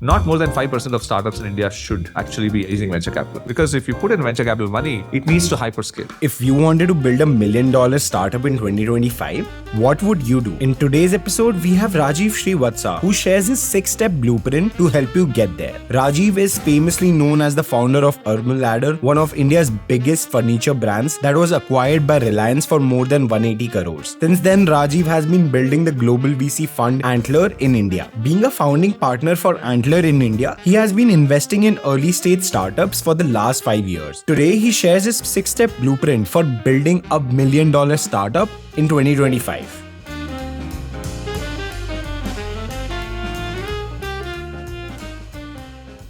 Not more than 5% of startups in India should actually be raising venture capital. Because if you put in venture capital money, it needs to hyperscale. If you wanted to build $1 million startup in 2025, what would you do? In today's episode, we have Rajiv Srivatsa, who shares his 6-step blueprint to help you get there. Rajiv is famously known as the founder of Urban Ladder, one of India's biggest furniture brands that was acquired by Reliance for more than 180 crores. Since then, Rajiv has been building the global VC fund Antler in India. Being a founding partner for Antler in India, he has been investing in early stage startups for the last 5 years. Today, he shares his 6-step blueprint for building a $1 million startup in 2025.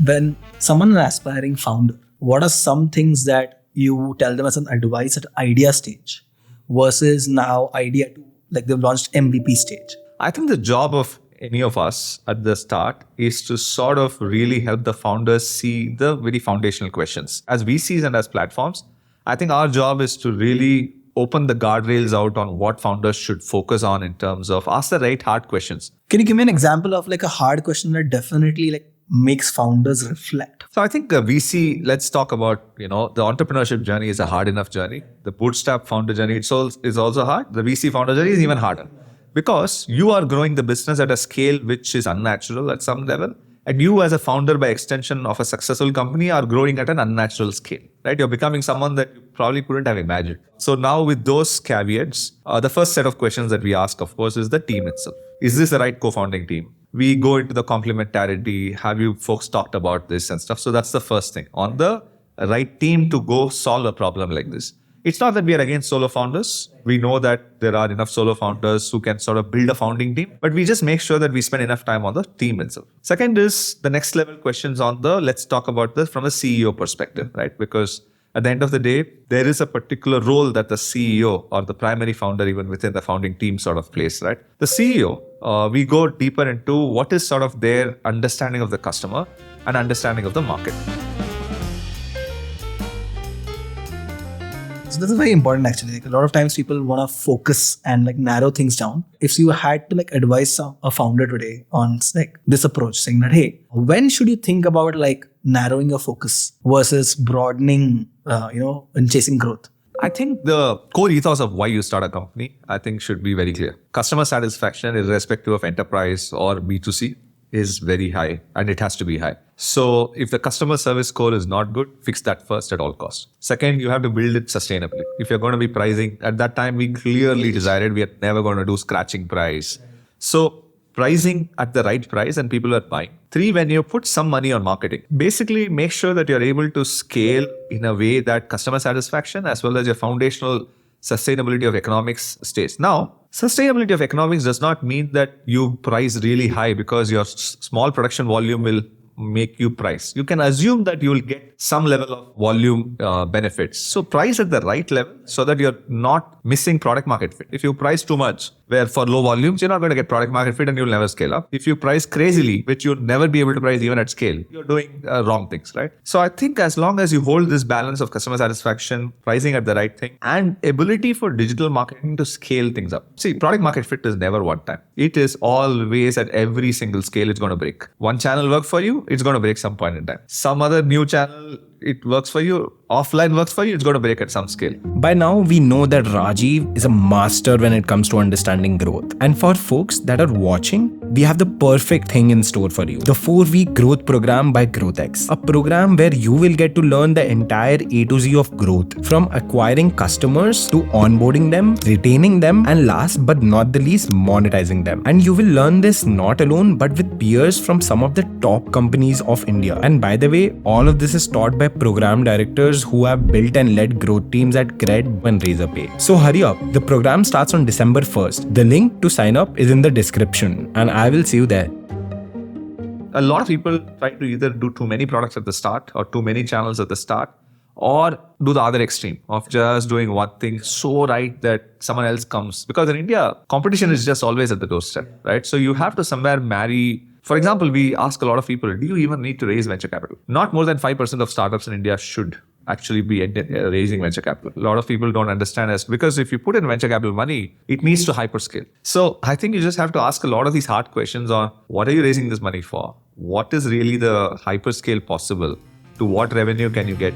When someone is an aspiring founder, what are some things that you tell them as an advice at idea stage versus now idea to like they've launched MVP stage? I think the job of any of us at the start is to sort of really help the founders see the very foundational questions. As VCs and as platforms, I think our job is to really open the guardrails out on what founders should focus on in terms of ask the right hard questions. Can you give me an example of like a hard question that definitely like makes founders reflect? So I think a VC, let's talk about, the entrepreneurship journey is a hard enough journey. The bootstrap founder journey is also hard. The VC founder journey is even harder. Because you are growing the business at a scale which is unnatural at some level. And you as a founder by extension of a successful company are growing at an unnatural scale, right? You're becoming someone that you probably couldn't have imagined. So now with those caveats, the first set of questions that we ask, of course, is the team itself. Is this the right co-founding team? We go into the complementarity. Have you folks talked about this and stuff? So that's the first thing. On the right team to go solve a problem like this. It's not that we are against solo founders. We know that there are enough solo founders who can sort of build a founding team, but we just make sure that we spend enough time on the team itself. Second is the next level questions on let's talk about this from a CEO perspective, right? Because at the end of the day, there is a particular role that the CEO or the primary founder, even within the founding team sort of plays, right? The CEO, we go deeper into what is sort of their understanding of the customer and understanding of the market. So this is very important actually. Like a lot of times people want to focus and like narrow things down. If you had to like advise a founder today on like this approach, saying that, hey, when should you think about like narrowing your focus versus broadening, and chasing growth? I think the core ethos of why you start a company, I think should be very clear. Customer satisfaction, irrespective of enterprise or B2C, is very high and it has to be high. So if the customer service score is not good, fix that first at all costs. Second, you have to build it sustainably. If you're going to be pricing, at that time we clearly decided we are never going to do scratching price. So pricing at the right price and people are buying. 3, when you put some money on marketing, basically make sure that you're able to scale in a way that customer satisfaction as well as your foundational sustainability of economics stays. Now, sustainability of economics does not mean that you price really high because your small production volume will make you price. You can assume that you will get some level of volume benefits. So price at the right level so that you're not missing product market fit. If you price too much, where for low volumes, you're not going to get product market fit and you'll never scale up. If you price crazily, which you'll never be able to price even at scale, you're doing wrong things, right? So I think as long as you hold this balance of customer satisfaction, pricing at the right thing, and ability for digital marketing to scale things up. See, product market fit is never one time. It is always at every single scale it's going to break. One channel work for you, it's going to break some point in time. Some other new channel, it works for you. Offline works for you, it's going to break at some scale. By now, we know that Rajiv is a master when it comes to understanding growth. And for folks that are watching, we have the perfect thing in store for you. The 4-week growth program by GrowthX. A program where you will get to learn the entire A to Z of growth. From acquiring customers to onboarding them, retaining them, and last but not the least, monetizing them. And you will learn this not alone, but with peers from some of the top companies of India. And by the way, all of this is taught by program directors who have built and led growth teams at Crore and Razorpay. So hurry up, the program starts on December 1st. The link to sign up is in the description and I will see you there. A lot of people try to either do too many products at the start or too many channels at the start, or do the other extreme of just doing one thing so right that someone else comes. Because in India, competition is just always at the doorstep, right? So you have to somewhere marry. For example, we ask a lot of people, do you even need to raise venture capital? Not more than 5% of startups in India should actually be raising venture capital. A lot of people don't understand as because if you put in venture capital money, it needs to hyperscale. So I think you just have to ask a lot of these hard questions on what are you raising this money for? What is really the hyperscale possible? To what revenue can you get?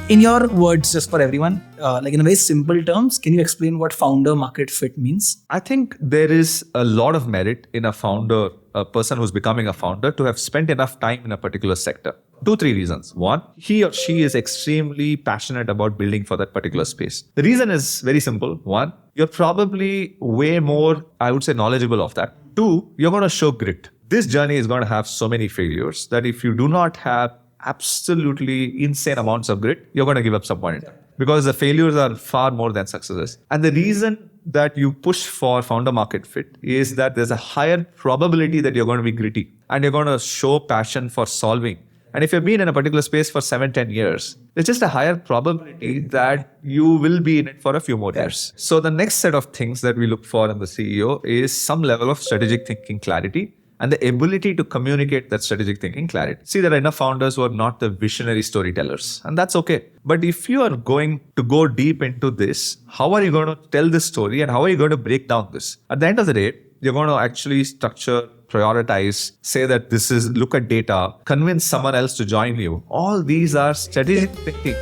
In your words, just for everyone, like in a very simple terms, can you explain what founder market fit means? I think there is a lot of merit in a founder, a person who's becoming a founder, to have spent enough time in a particular sector. 2-3 reasons. One, he or she is extremely passionate about building for that particular space. The reason is very simple. One, you're probably way more, I would say, knowledgeable of that. Two, you're going to show grit. This journey is going to have so many failures that if you do not have absolutely insane amounts of grit, you're going to give up some point in time. Because the failures are far more than successes. And the reason that you push for founder market fit is that there's a higher probability that you're going to be gritty and you're going to show passion for solving. And if you've been in a particular space for 7-10 years, there's just a higher probability that you will be in it for a few more years. So the next set of things that we look for in the CEO is some level of strategic thinking clarity and the ability to communicate that strategic thinking clarity. See, there are enough founders who are not the visionary storytellers, and that's okay. But if you are going to go deep into this, how are you going to tell this story and how are you going to break down this? At the end of the day, you're going to actually structure, prioritize, say that this is, look at data, convince someone else to join you. All these are strategic thinking.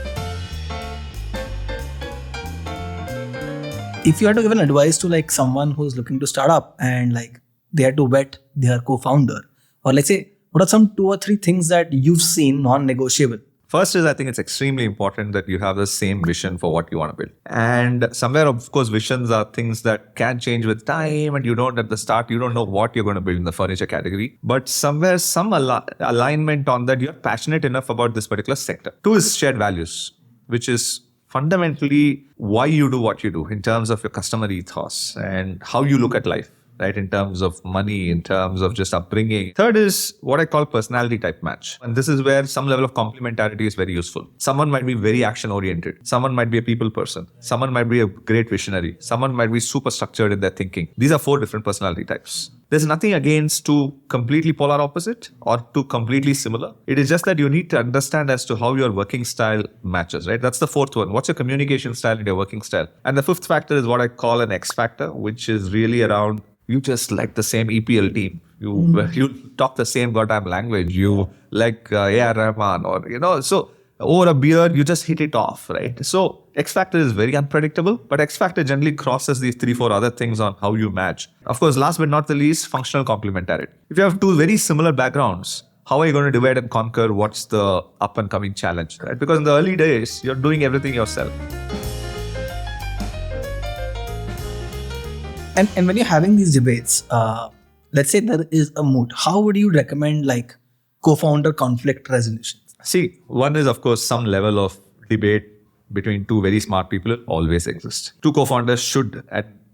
If you had to give an advice to like someone who's looking to start up and like they had to vet their co-founder, or let's say, what are some 2 or 3 things that you've seen non-negotiable? First is, I think it's extremely important that you have the same vision for what you want to build. And somewhere, of course, visions are things that can change with time, and you don't, at the start, you don't know what you're going to build in the furniture category. But somewhere, some alignment on that, you're passionate enough about this particular sector. 2 is shared values, which is fundamentally why you do what you do in terms of your customer ethos and how you look at life. Right, in terms of money, in terms of just upbringing. Third is what I call personality type match. And this is where some level of complementarity is very useful. Someone might be very action oriented. Someone might be a people person. Someone might be a great visionary. Someone might be super structured in their thinking. These are 4 different personality types. There's nothing against two completely polar opposite or two completely similar. It is just that you need to understand as to how your working style matches, right? That's the 4th one. What's your communication style and your working style? And the 5th factor is what I call an X factor, which is really around you just like the same EPL team. You talk the same goddamn language. You like A.R. Rahman or, so over a beer, you just hit it off, right? So X factor is very unpredictable, but X factor generally crosses these 3-4 other things on how you match. Of course, last but not the least, functional complementarity. If you have 2 very similar backgrounds, how are you going to divide and conquer what's the up and coming challenge, right? Because in the early days, you're doing everything yourself. And when you're having these debates, let's say there is a mood, how would you recommend like co-founder conflict resolution? See, one is of course some level of debate between 2 very smart people always exists. 2 co-founders should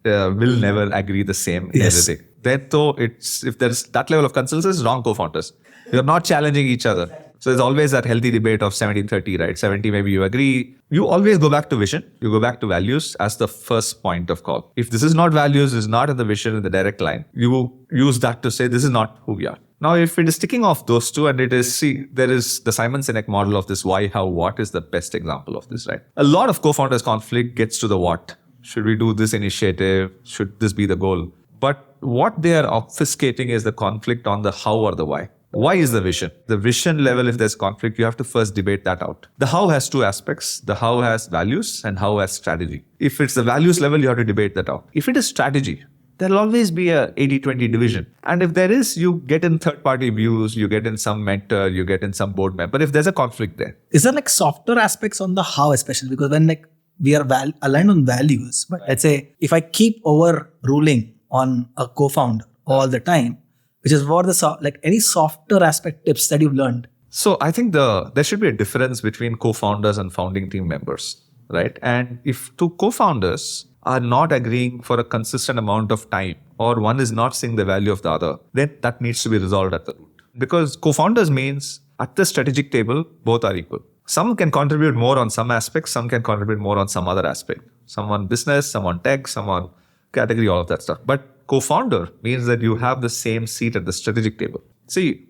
will never agree the same in everything. Then though, if there's that level of consensus, wrong co-founders. You're not challenging each other. So there's always that healthy debate of 70-30, right? 70 maybe you agree. You always go back to vision. You go back to values as the first point of call. If this is not values, is not in the vision in the direct line, you use that to say this is not who we are. Now, if it is sticking off those 2 and it is, there is the Simon Sinek model of this why, how, what is the best example of this, right? A lot of co-founders conflict gets to the what. Should we do this initiative? Should this be the goal? But what they are obfuscating is the conflict on the how or the why. Why is the vision? The vision level, if there's conflict, you have to first debate that out. The how has 2 aspects. The how has values and how has strategy. If it's the values level, you have to debate that out. If it is strategy, there'll always be a 80-20 division. And if there is, you get in third-party views, you get in some mentor, you get in some board member. But if there's a conflict there. Is there like softer aspects on the how especially? Because when like we are aligned on values, but let's say if I keep overruling on a co-founder all the time, which is what the any softer aspect tips that you've learned? So I think there should be a difference between co-founders and founding team members, right? And if 2 co-founders are not agreeing for a consistent amount of time, or one is not seeing the value of the other, then that needs to be resolved at the root. Because co-founders means at the strategic table, both are equal. Some can contribute more on some aspects, some can contribute more on some other aspect. Someone business, someone tech, someone category, all of that stuff. But co-founder means that you have the same seat at the strategic table. See,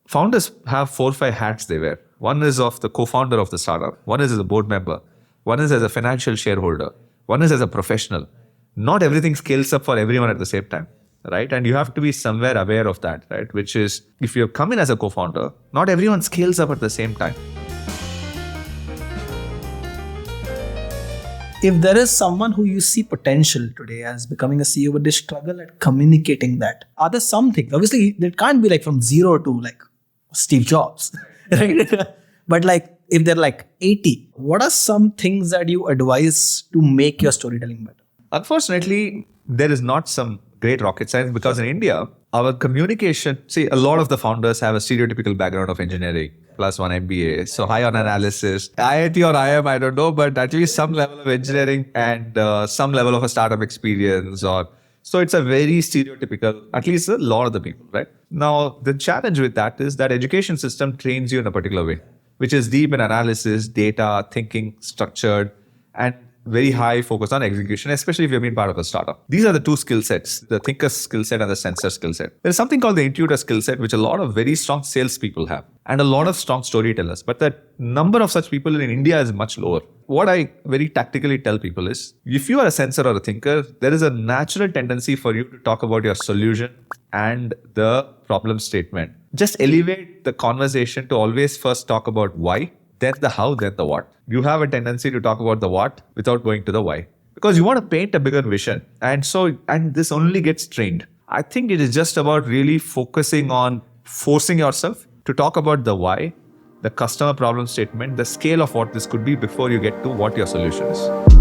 Founders have 4 or 5 hats they wear. One is of the co-founder of the startup. One is as a board member. One is as a financial shareholder. One is as a professional. Not everything scales up for everyone at the same time, right? And you have to be somewhere aware of that, right? Which is, if you come in as a co-founder, not everyone scales up at the same time. If there is someone who you see potential today as becoming a CEO, but they struggle at communicating that, are there some things? Obviously, it can't be like from zero to like Steve Jobs, right? But like if they're like 80, what are some things that you advise to make your storytelling better? Unfortunately, there is not some great rocket science because in India, our communication, see, a lot of the founders have a stereotypical background of engineering plus 1 MBA. So high on analysis, IIT or IIM, I don't know, but at least some level of engineering and some level of a startup experience. So it's a very stereotypical, at least a lot of the people, right? Now, the challenge with that is that education system trains you in a particular way, which is deep in analysis, data, thinking, structured, and very high focus on execution, especially if you've been part of a startup. These are the two skill sets, the thinker skill set and the sensor skill set. There's something called the intuitor skill set, which a lot of very strong salespeople have and a lot of strong storytellers. But the number of such people in India is much lower. What I very tactically tell people is, if you are a sensor or a thinker, there is a natural tendency for you to talk about your solution and the problem statement. Just elevate the conversation to always first talk about why, then the how, then the what. You have a tendency to talk about the what without going to the why, because you want to paint a bigger vision. And this only gets trained. I think it is just about really focusing on forcing yourself to talk about the why, the customer problem statement, the scale of what this could be before you get to what your solution is.